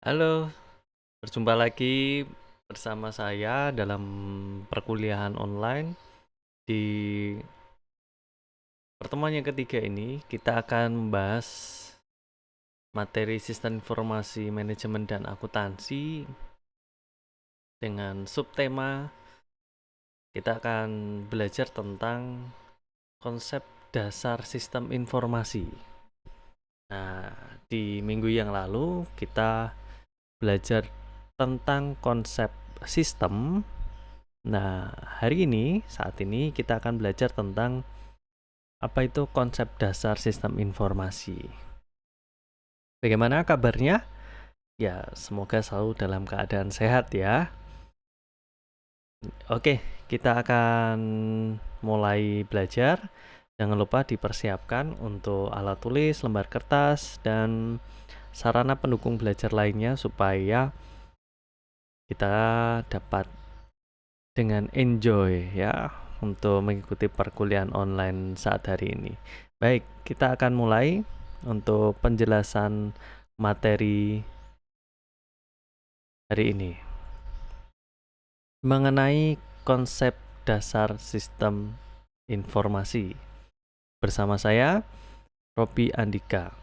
Halo, berjumpa lagi bersama saya dalam perkuliahan online. Di pertemuan yang ketiga ini, kita akan membahas materi sistem informasi manajemen dan akuntansi dengan subtema kita akan belajar tentang konsep dasar sistem informasi. Nah, di minggu yang lalu kita belajar tentang konsep sistem. Nah, saat ini kita akan belajar tentang apa itu konsep dasar sistem informasi. Bagaimana kabarnya? Ya, semoga selalu dalam keadaan sehat ya. Oke, kita akan mulai belajar. Jangan lupa dipersiapkan untuk alat tulis, lembar kertas, dan sarana pendukung belajar lainnya supaya kita dapat dengan enjoy ya untuk mengikuti perkuliahan online saat hari ini. Baik, kita akan mulai untuk penjelasan materi hari ini mengenai konsep dasar sistem informasi. Bersama saya, Robi Andika.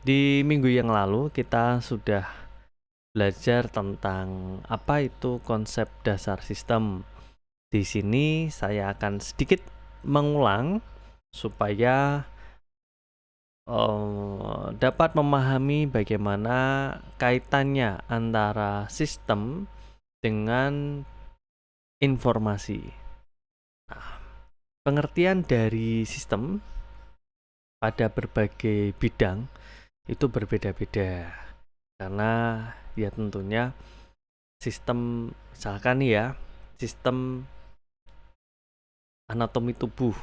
Di minggu yang lalu kita sudah belajar tentang apa itu konsep dasar sistem. Di sini saya akan sedikit mengulang supaya dapat memahami bagaimana kaitannya antara sistem dengan informasi. Nah, pengertian dari sistem pada berbagai bidang itu berbeda-beda karena ya tentunya sistem misalkan nih ya, sistem anatomi tubuh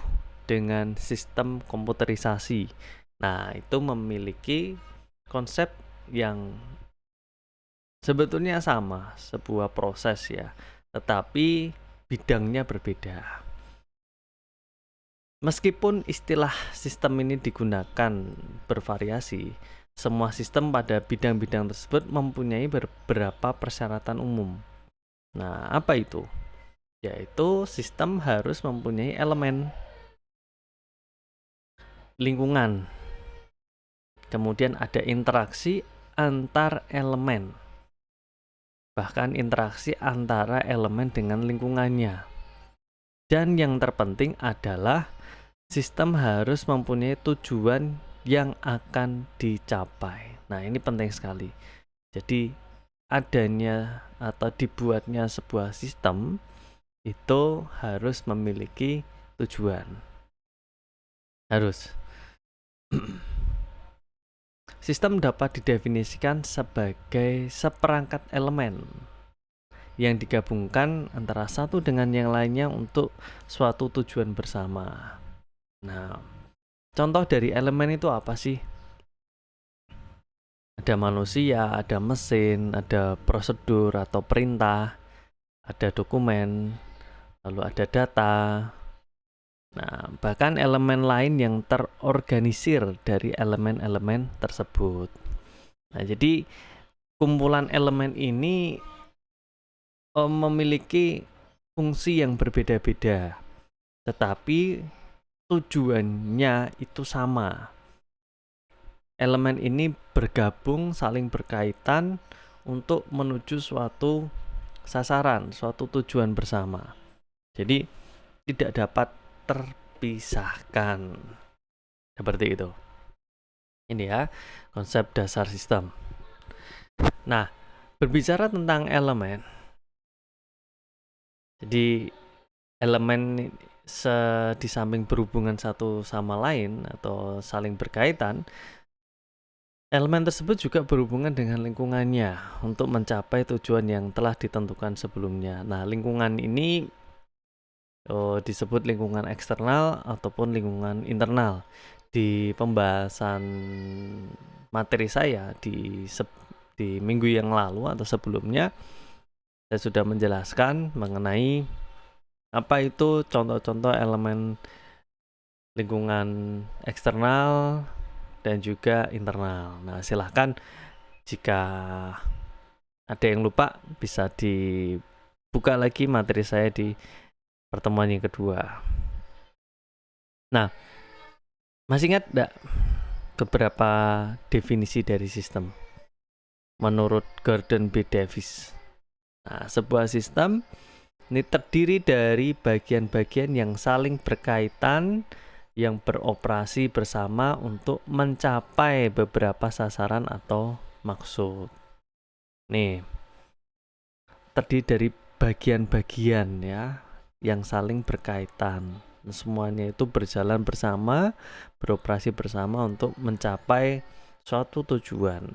dengan sistem komputerisasi. Nah, itu memiliki konsep yang sebetulnya sama, sebuah proses ya, tetapi bidangnya berbeda. Meskipun istilah sistem ini digunakan bervariasi, semua sistem pada bidang-bidang tersebut mempunyai beberapa persyaratan umum. Nah, apa itu? Yaitu sistem harus mempunyai elemen lingkungan. Kemudian ada interaksi antar elemen. Bahkan interaksi antara elemen dengan lingkungannya. Dan yang terpenting adalah sistem harus mempunyai tujuan yang akan dicapai. Nah, ini penting sekali. Jadi, adanya atau dibuatnya sebuah sistem itu harus memiliki tujuan. Harus. Sistem dapat didefinisikan sebagai seperangkat elemen yang digabungkan antara satu dengan yang lainnya untuk suatu tujuan bersama. Nah, contoh dari elemen itu apa sih? Ada manusia, ada mesin, ada prosedur atau perintah, ada dokumen, lalu ada data. Nah, bahkan elemen lain yang terorganisir dari elemen-elemen tersebut. Nah, jadi kumpulan elemen ini memiliki fungsi yang berbeda-beda, tetapi tujuannya itu sama. Elemen ini bergabung, saling berkaitan untuk menuju suatu sasaran, suatu tujuan bersama. Jadi tidak dapat terpisahkan. Seperti itu. Ini ya, konsep dasar sistem. Nah, berbicara tentang elemen. Jadi elemen di samping berhubungan satu sama lain atau saling berkaitan, elemen tersebut juga berhubungan dengan lingkungannya untuk mencapai tujuan yang telah ditentukan sebelumnya. Nah, lingkungan ini disebut lingkungan eksternal ataupun lingkungan internal. Di pembahasan materi saya di minggu yang lalu atau sebelumnya, saya sudah menjelaskan mengenai apa itu contoh-contoh elemen lingkungan eksternal dan juga internal. Nah, silahkan jika ada yang lupa bisa dibuka lagi materi saya di pertemuan yang kedua. Nah, masih ingat enggak beberapa definisi dari sistem menurut Gordon B. Davis? Nah, sebuah sistem ini terdiri dari bagian-bagian yang saling berkaitan yang beroperasi bersama untuk mencapai beberapa sasaran atau maksud. Nih, terdiri dari bagian-bagian ya yang saling berkaitan. Semuanya itu berjalan bersama, beroperasi bersama untuk mencapai suatu tujuan.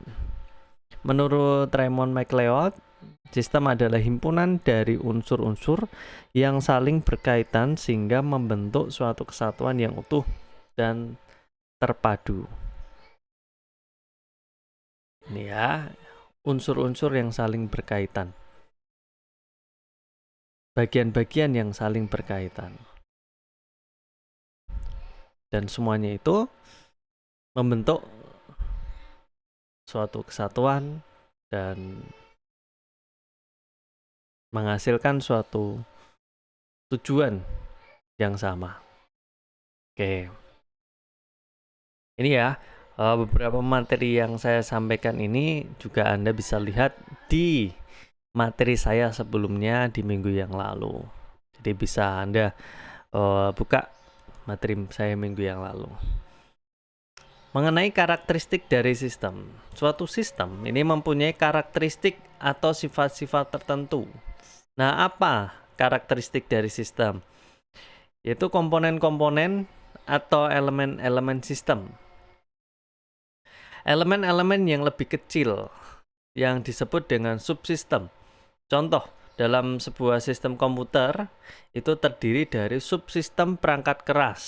Menurut Raymond McLeod, sistem adalah himpunan dari unsur-unsur yang saling berkaitan sehingga membentuk suatu kesatuan yang utuh dan terpadu. Ini ya, unsur-unsur yang saling berkaitan. Bagian-bagian yang saling berkaitan. Dan semuanya itu membentuk suatu kesatuan dan menghasilkan suatu tujuan yang sama. Oke. Ini ya, beberapa materi yang saya sampaikan ini juga Anda bisa lihat di materi saya sebelumnya di minggu yang lalu. Jadi bisa Anda buka materi saya minggu yang lalu. Mengenai karakteristik dari sistem. Suatu sistem ini mempunyai karakteristik atau sifat-sifat tertentu. Nah, apa karakteristik dari sistem? Yaitu komponen-komponen atau elemen-elemen sistem. Elemen-elemen yang lebih kecil yang disebut dengan subsistem. Contoh, dalam sebuah sistem komputer itu terdiri dari subsistem perangkat keras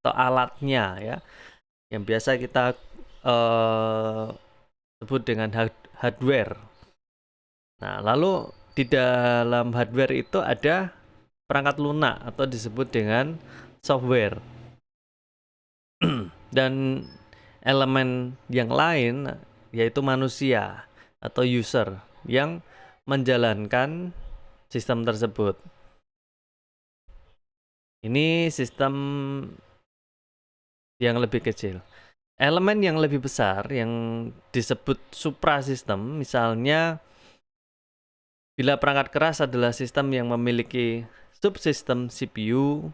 atau alatnya ya, yang biasa kita sebut dengan hardware. Nah, lalu di dalam hardware itu ada perangkat lunak atau disebut dengan software. Dan elemen yang lain yaitu manusia atau user yang menjalankan sistem tersebut. Ini sistem yang lebih kecil. Elemen yang lebih besar yang disebut suprasistem, misalnya bila perangkat keras adalah sistem yang memiliki subsistem CPU,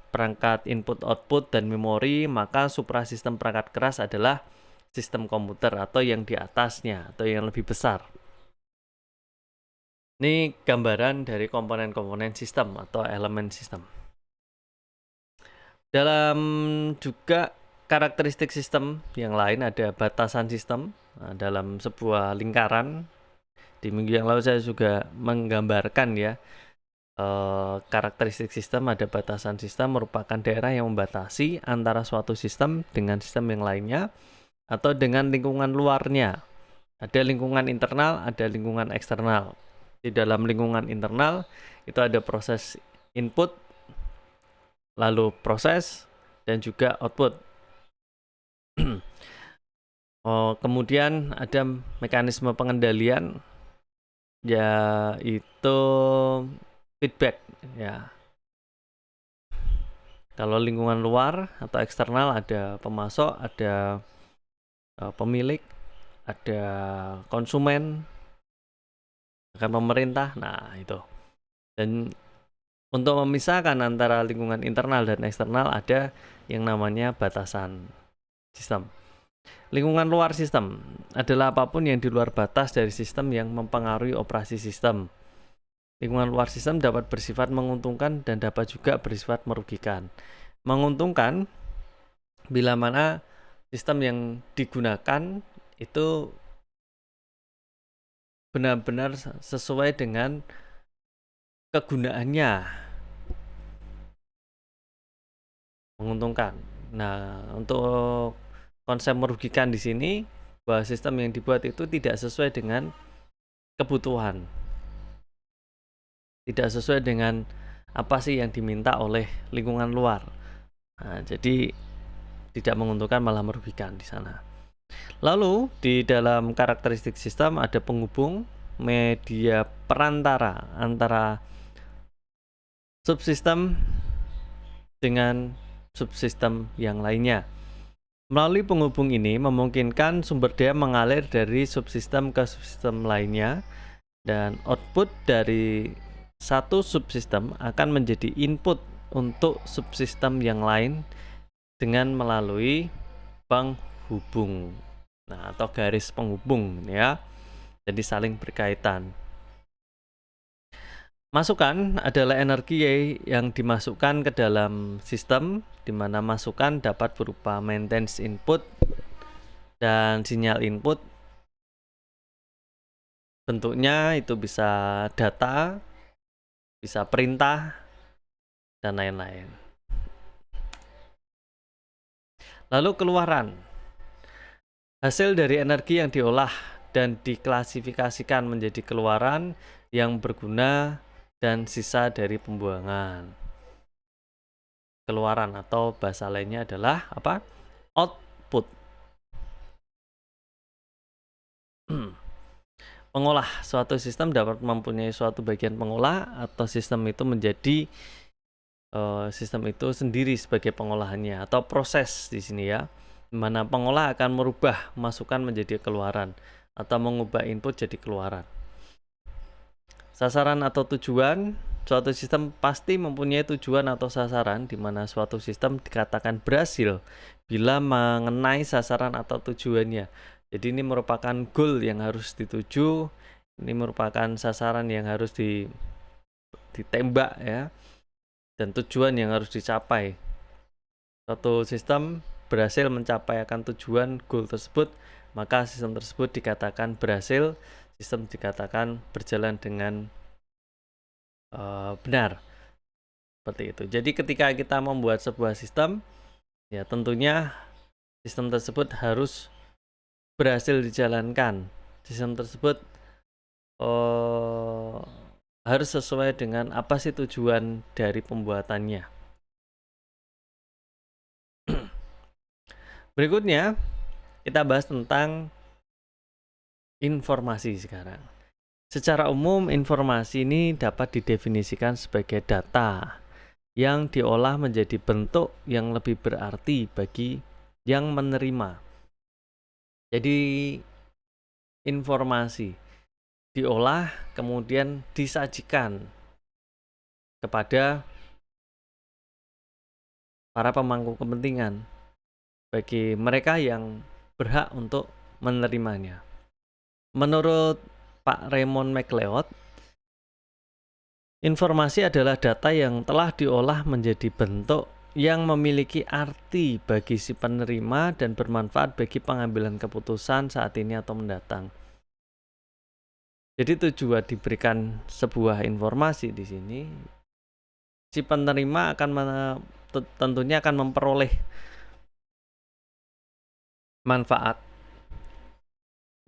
perangkat input-output, dan memori, maka suprasistem perangkat keras adalah sistem komputer atau yang di atasnya atau yang lebih besar. Ini gambaran dari komponen-komponen sistem atau elemen sistem. Dalam juga karakteristik sistem yang lain ada batasan sistem. Nah, dalam sebuah lingkaran, di minggu yang lalu saya juga menggambarkan ya, karakteristik sistem ada batasan sistem merupakan daerah yang membatasi antara suatu sistem dengan sistem yang lainnya atau dengan lingkungan luarnya. Ada lingkungan internal, ada lingkungan eksternal. Di dalam lingkungan internal itu ada proses input, lalu proses, dan juga output. Kemudian ada mekanisme pengendalian, yaitu feedback. Ya. Kalau lingkungan luar atau eksternal ada pemasok, ada pemilik, ada konsumen, bahkan pemerintah. Nah, itu. Dan untuk memisahkan antara lingkungan internal dan eksternal ada yang namanya batasan sistem. Lingkungan luar sistem adalah apapun yang di luar batas dari sistem yang mempengaruhi operasi sistem. Lingkungan luar sistem dapat bersifat menguntungkan dan dapat juga bersifat merugikan. Menguntungkan bila mana sistem yang digunakan itu benar-benar sesuai dengan kegunaannya. Menguntungkan. Nah, untuk konsep merugikan di sini bahwa sistem yang dibuat itu tidak sesuai dengan kebutuhan. Tidak sesuai dengan apa sih yang diminta oleh lingkungan luar. Nah, jadi di tidak menguntungkan malah merugikan di sana. Lalu di dalam karakteristik sistem ada penghubung media perantara antara subsistem dengan subsistem yang lainnya. Melalui penghubung ini memungkinkan sumber daya mengalir dari subsistem ke subsistem lainnya, dan output dari satu subsistem akan menjadi input untuk subsistem yang lain dengan melalui penghubung. Nah, atau garis penghubung ya. Jadi saling berkaitan. Masukan adalah energi yang dimasukkan ke dalam sistem, di mana masukan dapat berupa maintenance input dan sinyal input. Bentuknya itu bisa data, bisa perintah, dan lain-lain. Lalu keluaran. Hasil dari energi yang diolah dan diklasifikasikan menjadi keluaran yang berguna dan sisa dari pembuangan. Keluaran atau bahasa lainnya adalah apa? Output. Pengolah. Suatu sistem dapat mempunyai suatu bagian pengolah atau sistem itu menjadi sistem itu sendiri sebagai pengolahannya atau proses di sini ya, di mana pengolah akan merubah masukan menjadi keluaran atau mengubah input jadi keluaran. Sasaran atau tujuan. Suatu sistem pasti mempunyai tujuan atau sasaran, di mana suatu sistem dikatakan berhasil bila mengenai sasaran atau tujuannya. Jadi ini merupakan goal yang harus dituju, ini merupakan sasaran yang harus ditembak ya, dan tujuan yang harus dicapai. Suatu sistem berhasil mencapai akan tujuan goal tersebut, maka sistem tersebut dikatakan berhasil, sistem dikatakan berjalan dengan benar. Seperti itu. Jadi ketika kita membuat sebuah sistem, ya tentunya sistem tersebut harus berhasil dijalankan. Sistem tersebut harus sesuai dengan apa sih tujuan dari pembuatannya. Berikutnya kita bahas tentang informasi sekarang. Secara umum, informasi ini dapat didefinisikan sebagai data yang diolah menjadi bentuk yang lebih berarti bagi yang menerima. Jadi, informasi diolah kemudian disajikan kepada para pemangku kepentingan bagi mereka yang berhak untuk menerimanya. Menurut Pak Raymond McLeod, informasi adalah data yang telah diolah menjadi bentuk yang memiliki arti bagi si penerima dan bermanfaat bagi pengambilan keputusan saat ini atau mendatang. Jadi tujuan diberikan sebuah informasi di sini, si penerima akan tentunya akan memperoleh manfaat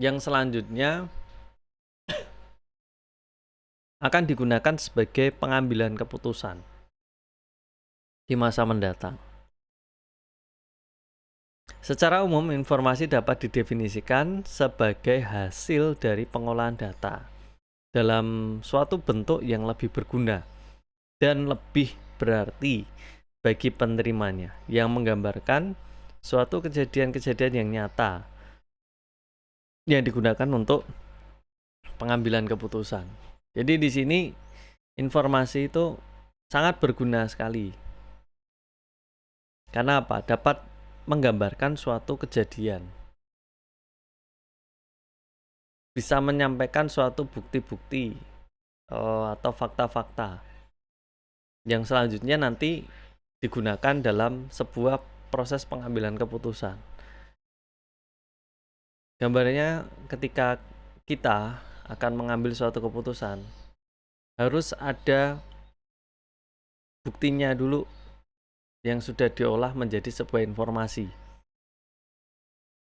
yang selanjutnya akan digunakan sebagai pengambilan keputusan di masa mendatang. Secara umum, informasi dapat didefinisikan sebagai hasil dari pengolahan data dalam suatu bentuk yang lebih berguna dan lebih berarti bagi penerimanya, yang menggambarkan suatu kejadian-kejadian yang nyata yang digunakan untuk pengambilan keputusan. Jadi di sini informasi itu sangat berguna sekali. Karena apa? Dapat menggambarkan suatu kejadian. Bisa menyampaikan suatu bukti-bukti atau fakta-fakta yang selanjutnya nanti digunakan dalam sebuah proses pengambilan keputusan. Gambarnya ketika kita akan mengambil suatu keputusan, harus ada buktinya dulu yang sudah diolah menjadi sebuah informasi,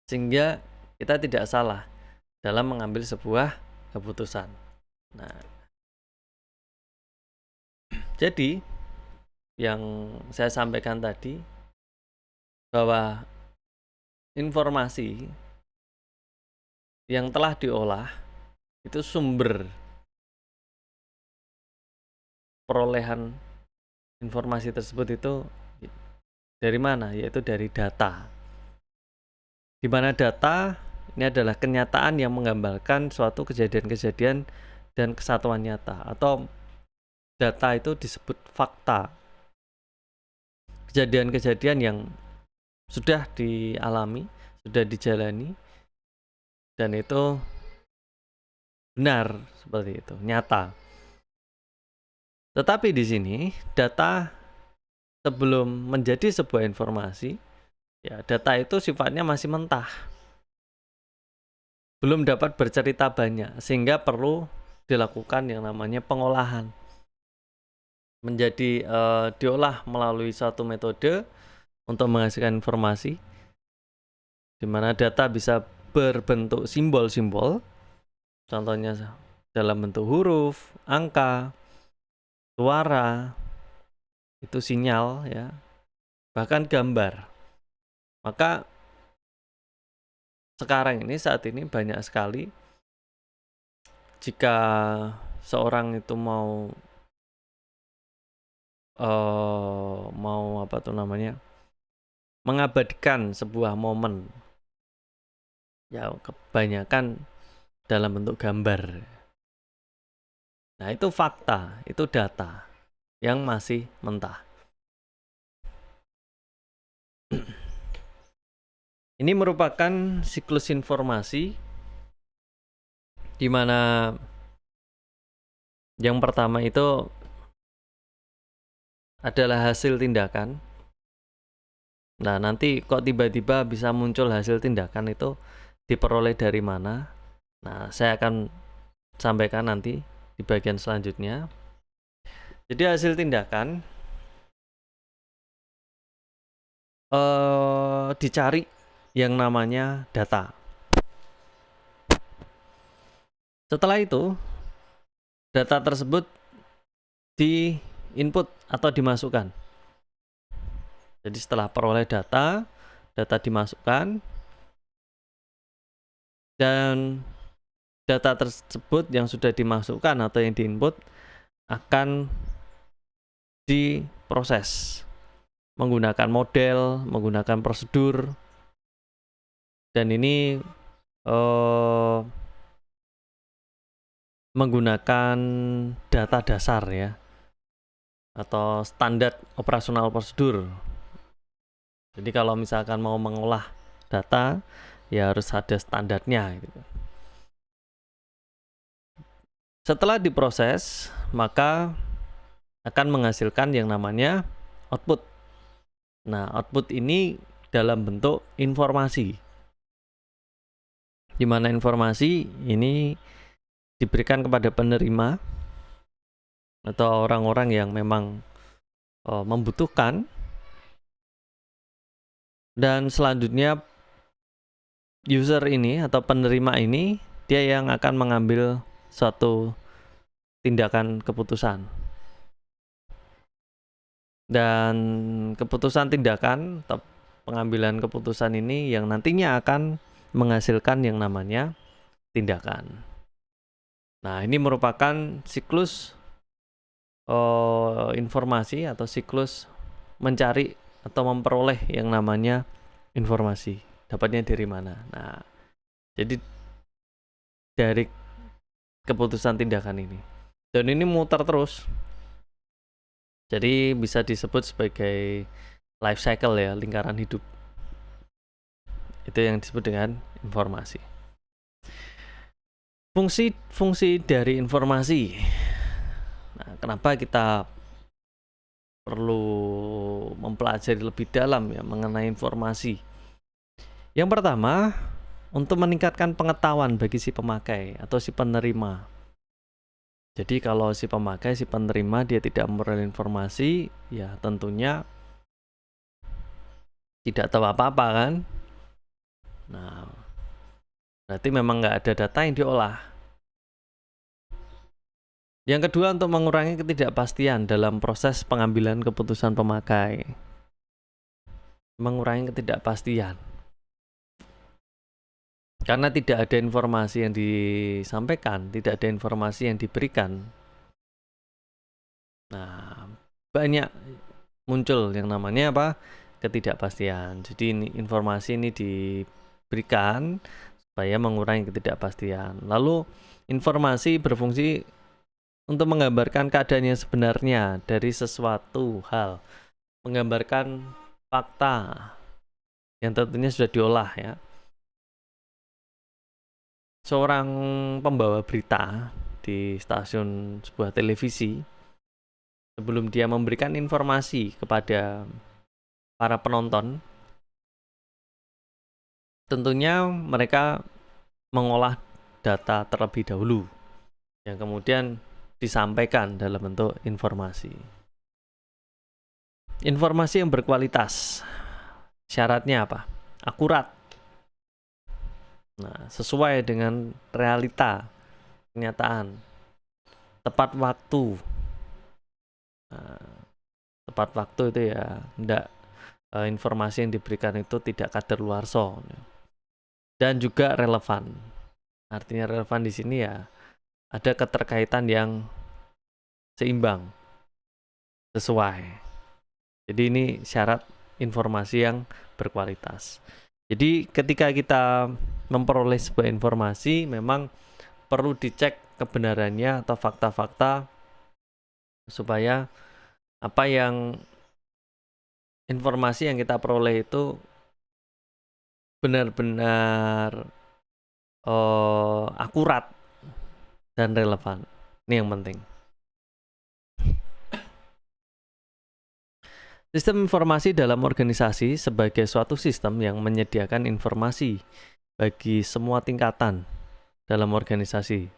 sehingga kita tidak salah dalam mengambil sebuah keputusan. Nah, jadi yang saya sampaikan tadi bahwa informasi yang telah diolah itu sumber perolehan informasi tersebut itu dari mana? Yaitu dari data. Di mana data ini adalah kenyataan yang menggambarkan suatu kejadian-kejadian dan kesatuan nyata, atau data itu disebut fakta. Kejadian-kejadian yang sudah dialami, sudah dijalani, dan itu benar seperti itu, nyata. Tetapi di sini data sebelum menjadi sebuah informasi, ya data itu sifatnya masih mentah, belum dapat bercerita banyak, sehingga perlu dilakukan yang namanya pengolahan, menjadi diolah melalui suatu metode untuk menghasilkan informasi, di mana data bisa berbentuk simbol-simbol, contohnya dalam bentuk huruf, angka, suara, itu sinyal ya, bahkan gambar. Maka sekarang ini, saat ini banyak sekali jika seorang itu mau mengabadikan sebuah momen, ya kebanyakan dalam bentuk gambar. Nah, itu fakta, itu data yang masih mentah. Ini merupakan siklus informasi di mana yang pertama itu adalah hasil tindakan. Nah, nanti kok tiba-tiba bisa muncul hasil tindakan itu diperoleh dari mana? Nah, saya akan sampaikan nanti di bagian selanjutnya. Jadi hasil tindakan dicari yang namanya data. Setelah itu, data tersebut di input atau dimasukkan. Jadi setelah peroleh data dimasukkan, dan data tersebut yang sudah dimasukkan atau yang diinput akan diproses menggunakan model, menggunakan prosedur, dan ini menggunakan data dasar ya, atau standar operasional prosedur. Jadi kalau misalkan mau mengolah data, ya harus ada standarnya gitu. Setelah diproses, maka akan menghasilkan yang namanya output. Nah, output ini dalam bentuk informasi, di mana informasi ini diberikan kepada penerima atau orang-orang yang memang membutuhkan, dan selanjutnya user ini atau penerima ini dia yang akan mengambil suatu tindakan keputusan, dan keputusan tindakan atau pengambilan keputusan ini yang nantinya akan menghasilkan yang namanya tindakan. Nah, ini merupakan siklus informasi atau siklus mencari atau memperoleh yang namanya informasi. Dapatnya dari mana? Nah, jadi dari keputusan tindakan ini. Dan ini muter terus. Jadi bisa disebut sebagai life cycle ya, lingkaran hidup. Itu yang disebut dengan informasi. Fungsi dari informasi. Nah, kenapa kita perlu mempelajari lebih dalam ya mengenai informasi? Yang pertama, untuk meningkatkan pengetahuan bagi si pemakai atau si penerima. Jadi kalau si pemakai, si penerima dia tidak memperoleh informasi, ya tentunya tidak tahu apa-apa kan. Nah, berarti memang nggak ada data yang diolah. Yang kedua, untuk mengurangi ketidakpastian dalam proses pengambilan keputusan pemakai. Mengurangi ketidakpastian. Karena tidak ada informasi yang disampaikan, tidak ada informasi yang diberikan. Nah, banyak muncul yang namanya apa? Ketidakpastian. Jadi informasi ini diberikan supaya mengurangi ketidakpastian. Lalu informasi berfungsi untuk menggambarkan keadaan yang sebenarnya dari sesuatu hal, menggambarkan fakta yang tentunya sudah diolah ya. Seorang pembawa berita di stasiun sebuah televisi, sebelum dia memberikan informasi kepada para penonton, tentunya mereka mengolah data terlebih dahulu yang kemudian disampaikan dalam bentuk informasi. Informasi yang berkualitas, syaratnya apa? Akurat. Nah, sesuai dengan realita, kenyataan, tepat waktu. Nah, tepat waktu itu ya, enggak informasi yang diberikan itu tidak kadaluarsa dan juga relevan. Artinya relevan di sini ya ada keterkaitan yang seimbang, sesuai. Jadi ini syarat informasi yang berkualitas. Jadi ketika kita memperoleh sebuah informasi memang perlu dicek kebenarannya atau fakta-fakta supaya apa yang informasi yang kita peroleh itu benar-benar akurat dan relevan. Ini yang penting. Sistem informasi dalam organisasi sebagai suatu sistem yang menyediakan informasi bagi semua tingkatan dalam organisasi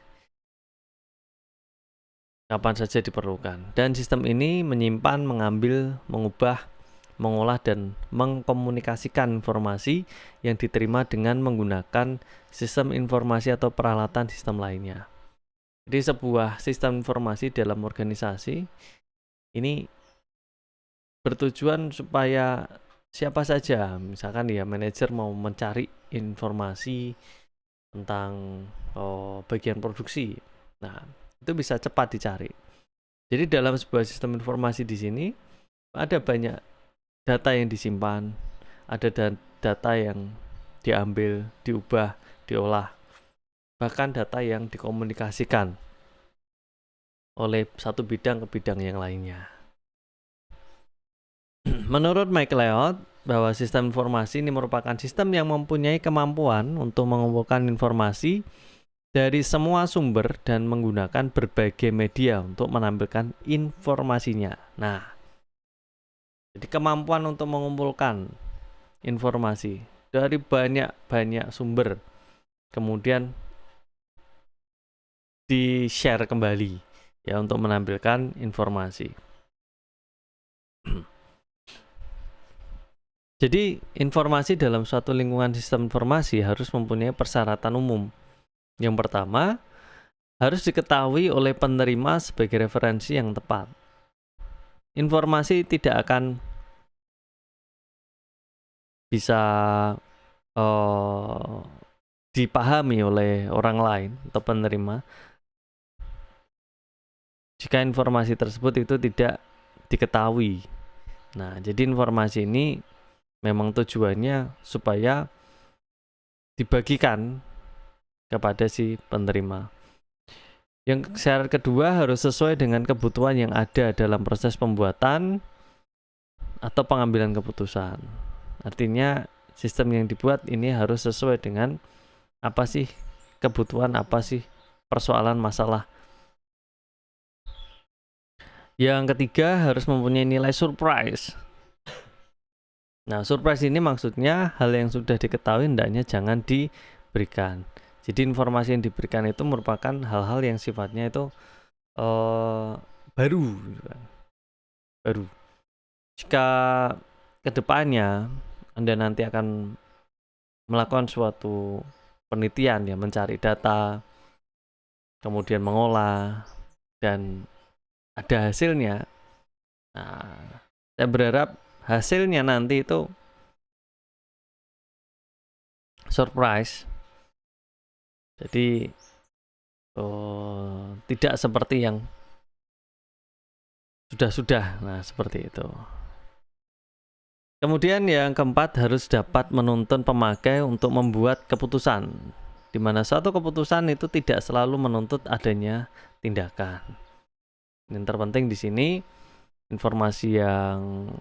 kapan saja diperlukan. Dan sistem ini menyimpan, mengambil, mengubah, mengolah, dan mengkomunikasikan informasi yang diterima dengan menggunakan sistem informasi atau peralatan sistem lainnya. Jadi sebuah sistem informasi dalam organisasi ini bertujuan supaya siapa saja, misalkan ya manajer mau mencari informasi tentang bagian produksi, nah itu bisa cepat dicari. Jadi dalam sebuah sistem informasi di sini ada banyak data yang disimpan, ada data yang diambil, diubah, diolah, bahkan data yang dikomunikasikan oleh satu bidang ke bidang yang lainnya. Menurut Mike Leod, bahwa sistem informasi ini merupakan sistem yang mempunyai kemampuan untuk mengumpulkan informasi dari semua sumber dan menggunakan berbagai media untuk menampilkan informasinya. Nah, jadi kemampuan untuk mengumpulkan informasi dari banyak sumber, kemudian di-share kembali ya untuk menampilkan informasi. Jadi, informasi dalam suatu lingkungan sistem informasi harus mempunyai persyaratan umum. Yang pertama, harus diketahui oleh penerima sebagai referensi yang tepat. Informasi tidak akan bisa dipahami oleh orang lain atau penerima jika informasi tersebut itu tidak diketahui. Nah, jadi informasi ini memang tujuannya supaya dibagikan kepada si penerima. Yang syarat kedua harus sesuai dengan kebutuhan yang ada dalam proses pembuatan atau pengambilan keputusan. Artinya sistem yang dibuat ini harus sesuai dengan apa sih kebutuhan, apa sih persoalan masalah. Yang ketiga harus mempunyai nilai surprise. Nah, surprise ini maksudnya hal yang sudah diketahui hendaknya jangan diberikan. Jadi informasi yang diberikan itu merupakan hal-hal yang sifatnya itu baru. Baru. Jika kedepannya Anda nanti akan melakukan suatu penelitian ya, mencari data, kemudian mengolah, dan ada hasilnya. Nah, saya berharap hasilnya nanti itu surprise Jadi tidak seperti yang sudah-sudah. Nah, seperti itu. Kemudian yang keempat, harus dapat menuntun pemakai untuk membuat keputusan, di mana suatu keputusan itu tidak selalu menuntut adanya tindakan. Yang terpenting di sini, informasi yang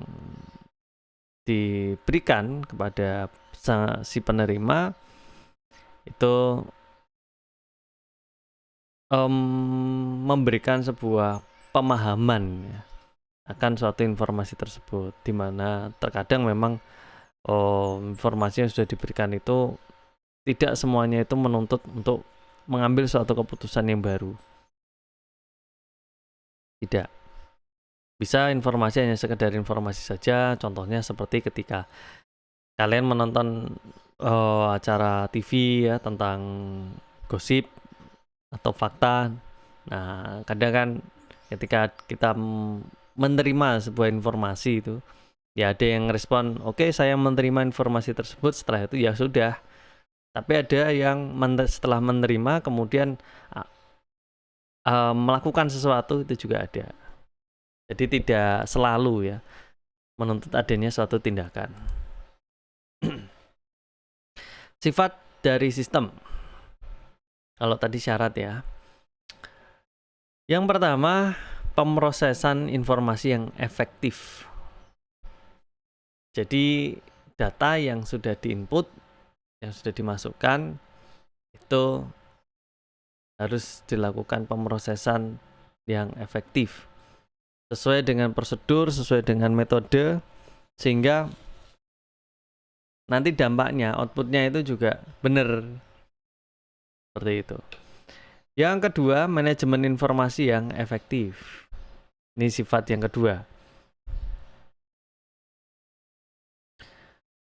diberikan kepada si penerima itu memberikan sebuah pemahaman ya, akan suatu informasi tersebut, di mana terkadang memang informasi yang sudah diberikan itu tidak semuanya itu menuntut untuk mengambil suatu keputusan yang baru. Tidak. Bisa informasi hanya sekedar informasi saja, contohnya seperti ketika kalian menonton acara TV ya tentang gosip atau fakta. Nah, kadang kan ketika kita menerima sebuah informasi itu, ya ada yang respon, oke, saya menerima informasi tersebut, setelah itu ya sudah. Tapi ada yang setelah menerima kemudian melakukan sesuatu, itu juga ada. Jadi tidak selalu ya menuntut adanya suatu tindakan. Sifat dari sistem. Kalau tadi syarat ya. Yang pertama, pemrosesan informasi yang efektif. Jadi data yang sudah diinput, yang sudah dimasukkan, itu harus dilakukan pemrosesan yang efektif, sesuai dengan prosedur, sesuai dengan metode, sehingga nanti dampaknya, outputnya itu juga benar. Seperti itu. Yang kedua, manajemen informasi yang efektif. Ini sifat yang kedua.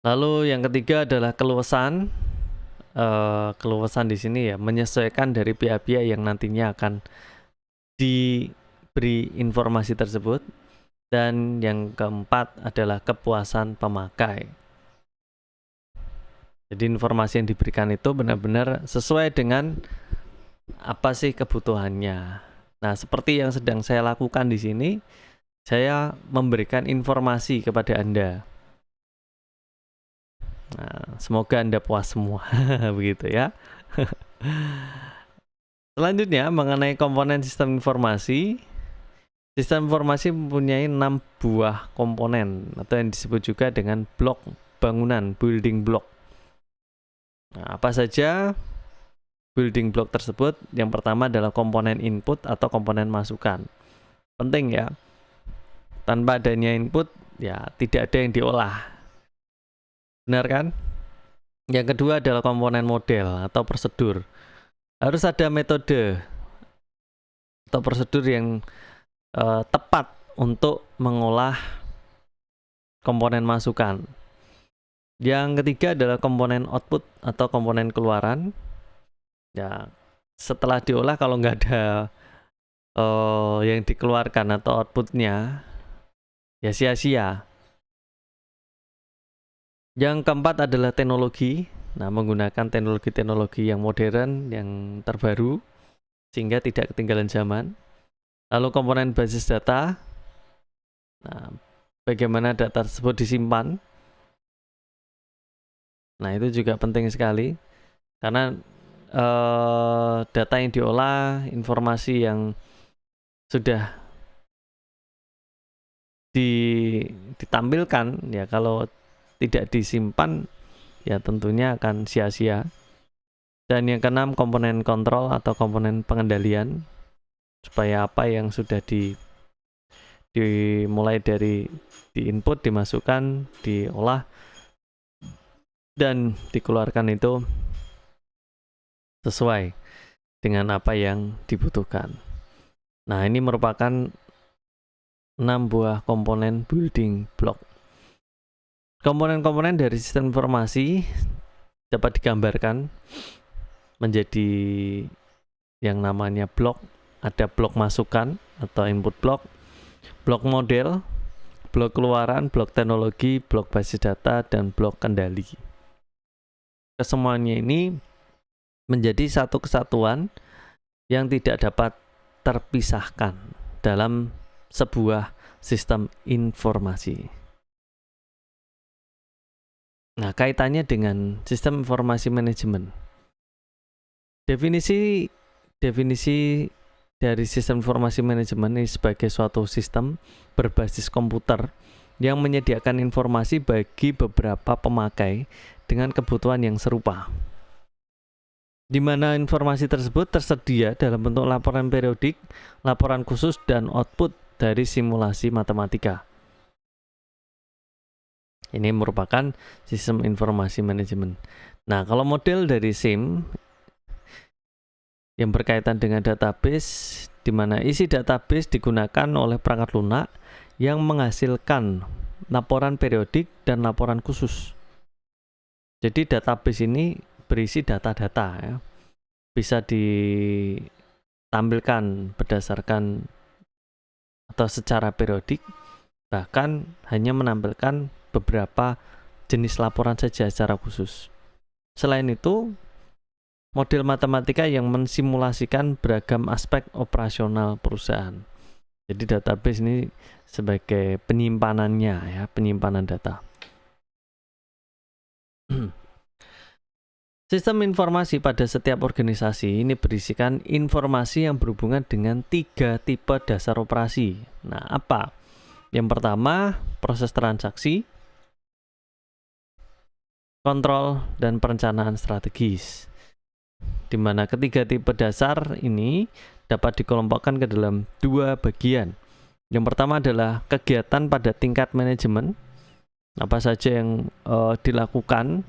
Lalu yang ketiga adalah keluasan. Keluasan di sini ya menyesuaikan dari pihak-pihak yang nantinya akan diberi informasi tersebut. Dan yang keempat adalah kepuasan pemakai. Jadi informasi yang diberikan itu benar-benar sesuai dengan apa sih kebutuhannya. Nah, seperti yang sedang saya lakukan di sini, saya memberikan informasi kepada Anda. Nah, semoga Anda puas semua, begitu ya. Selanjutnya, mengenai komponen sistem informasi. Sistem informasi mempunyai 6 buah komponen, atau yang disebut juga dengan blok bangunan, building block. Nah, apa saja building block tersebut? Yang pertama adalah komponen input atau komponen masukan. Penting ya, tanpa adanya input, ya tidak ada yang diolah. Benar kan? Yang kedua adalah komponen model atau prosedur. Harus ada metode atau prosedur yang tepat untuk mengolah komponen masukan. Yang ketiga adalah komponen output atau komponen keluaran. Ya, setelah diolah kalau nggak ada yang dikeluarkan atau outputnya, ya sia-sia. Yang keempat adalah teknologi. Nah, menggunakan teknologi-teknologi yang modern, yang terbaru, sehingga tidak ketinggalan zaman. Lalu komponen basis data. Nah, bagaimana data tersebut disimpan. Nah, itu juga penting sekali. Karena data yang diolah, informasi yang sudah ditampilkan, ya kalau tidak disimpan, ya tentunya akan sia-sia. Dan yang keenam, komponen kontrol atau komponen pengendalian, supaya apa yang sudah dimulai dari diinput, dimasukkan, diolah, dan dikeluarkan itu sesuai dengan apa yang dibutuhkan. Nah, ini merupakan 6 buah komponen building block. Komponen-komponen dari sistem informasi dapat digambarkan menjadi yang namanya blok. Ada blok masukan atau input block, blok model, blok keluaran, blok teknologi, blok basis data, dan blok kendali. Kesemuanya ini menjadi satu kesatuan yang tidak dapat terpisahkan dalam sebuah sistem informasi. Nah, kaitannya dengan sistem informasi manajemen. Definisi dari sistem informasi manajemen ini sebagai suatu sistem berbasis komputer yang menyediakan informasi bagi beberapa pemakai dengan kebutuhan yang serupa, di mana informasi tersebut tersedia dalam bentuk laporan periodik, laporan khusus, dan output dari simulasi matematika. Ini merupakan sistem informasi manajemen. Nah, kalau model dari SIM yang berkaitan dengan database, di mana isi database digunakan oleh perangkat lunak yang menghasilkan laporan periodik dan laporan khusus. Jadi database ini berisi data-data ya. Bisa ditampilkan berdasarkan atau secara periodik, bahkan hanya menampilkan beberapa jenis laporan saja secara khusus. Selain itu, model matematika yang mensimulasikan beragam aspek operasional perusahaan. Jadi database ini sebagai penyimpanannya ya, penyimpanan data. Sistem informasi pada setiap organisasi ini berisikan informasi yang berhubungan dengan 3 tipe dasar operasi. Nah, apa? Yang pertama, proses transaksi, kontrol, dan perencanaan strategis. Di mana ketiga tipe dasar ini dapat dikelompokkan ke dalam 2 bagian. Yang pertama adalah kegiatan pada tingkat manajemen. Apa saja yang dilakukan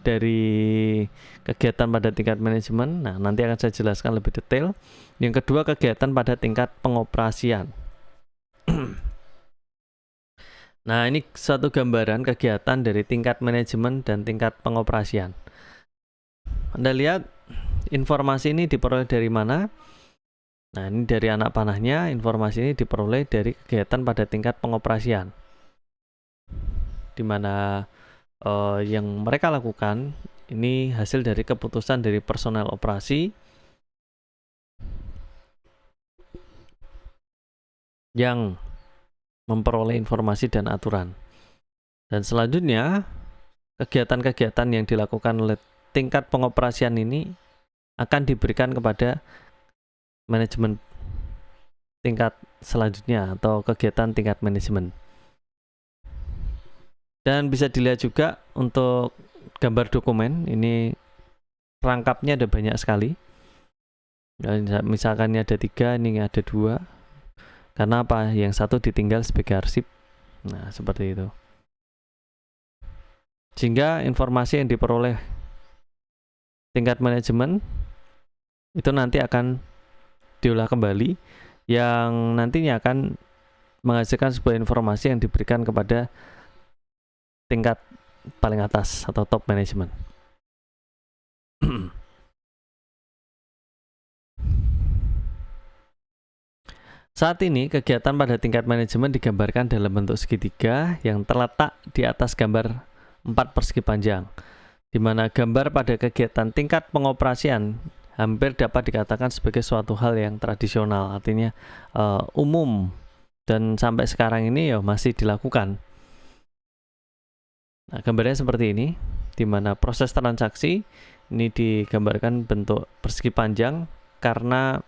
dari kegiatan pada tingkat manajemen. Nah, nanti akan saya jelaskan lebih detail. Yang kedua, kegiatan pada tingkat pengoperasian. Nah, ini satu gambaran kegiatan dari tingkat manajemen dan tingkat pengoperasian. Anda lihat informasi ini diperoleh dari mana? Nah, ini dari anak panahnya. Informasi ini diperoleh dari kegiatan pada tingkat pengoperasian, di mana yang mereka lakukan ini hasil dari keputusan dari personel operasi yang memperoleh informasi dan aturan. Dan selanjutnya, kegiatan-kegiatan yang dilakukan oleh tingkat pengoperasian ini akan diberikan kepada manajemen tingkat selanjutnya atau kegiatan tingkat manajemen. Dan bisa dilihat juga untuk gambar dokumen, ini perangkapnya ada banyak sekali. Misalkan ini ada 3, ini ada 2. Karena apa? Yang satu ditinggal sebagai arsip. Nah, seperti itu. Sehingga informasi yang diperoleh tingkat manajemen itu nanti akan diolah kembali, yang nantinya akan menghasilkan sebuah informasi yang diberikan kepada tingkat paling atas atau top management. Saat ini kegiatan pada tingkat manajemen digambarkan dalam bentuk segitiga yang terletak di atas gambar 4 persegi panjang, di mana gambar pada kegiatan tingkat pengoperasian hampir dapat dikatakan sebagai suatu hal yang tradisional, artinya umum dan sampai sekarang ini ya masih dilakukan. Nah, gambarnya seperti ini, di mana proses transaksi ini digambarkan bentuk persegi panjang karena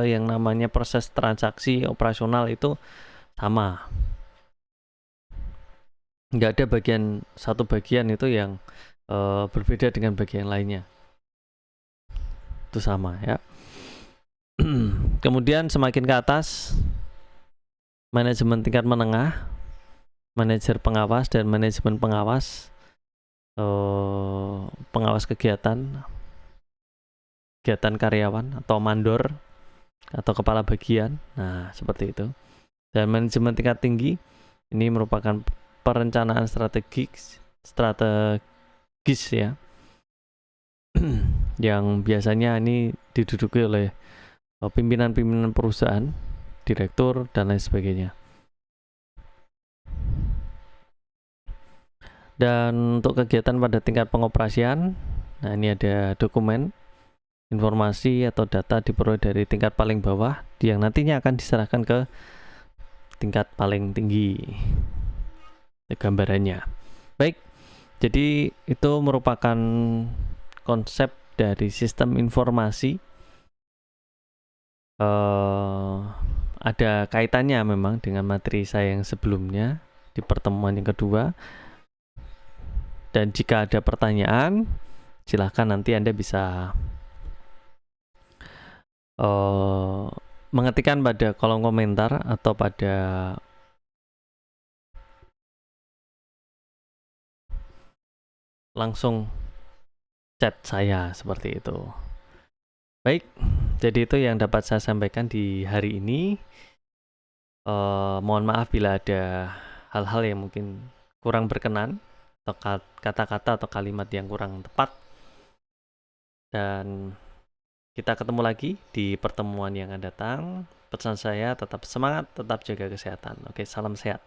yang namanya proses transaksi operasional itu sama. Nggak ada satu bagian itu yang berbeda dengan bagian lainnya. Itu sama ya. Kemudian semakin ke atas, manajemen tingkat menengah, manajer pengawas dan manajemen pengawas, pengawas kegiatan karyawan atau mandor atau kepala bagian. Nah, seperti itu. Dan manajemen tingkat tinggi ini merupakan perencanaan strategis ya. Yang biasanya ini diduduki oleh pimpinan-pimpinan perusahaan, direktur dan lain sebagainya. Dan untuk kegiatan pada tingkat pengoperasian Nah, ini ada dokumen, informasi atau data diperoleh dari tingkat paling bawah yang nantinya akan diserahkan ke tingkat paling tinggi. Gambarannya. Baik, jadi itu merupakan konsep dari sistem informasi. Ada kaitannya memang dengan materi saya yang sebelumnya di pertemuan yang kedua. Dan jika ada pertanyaan, silahkan nanti Anda bisa mengetikkan pada kolom komentar atau pada langsung chat saya seperti itu. Baik, jadi itu yang dapat saya sampaikan di hari ini. Mohon maaf bila ada hal-hal yang mungkin kurang berkenan atau kata-kata atau kalimat yang kurang tepat. Dan kita ketemu lagi di pertemuan yang akan datang. Pesan saya tetap semangat, tetap jaga kesehatan. Oke, salam sehat.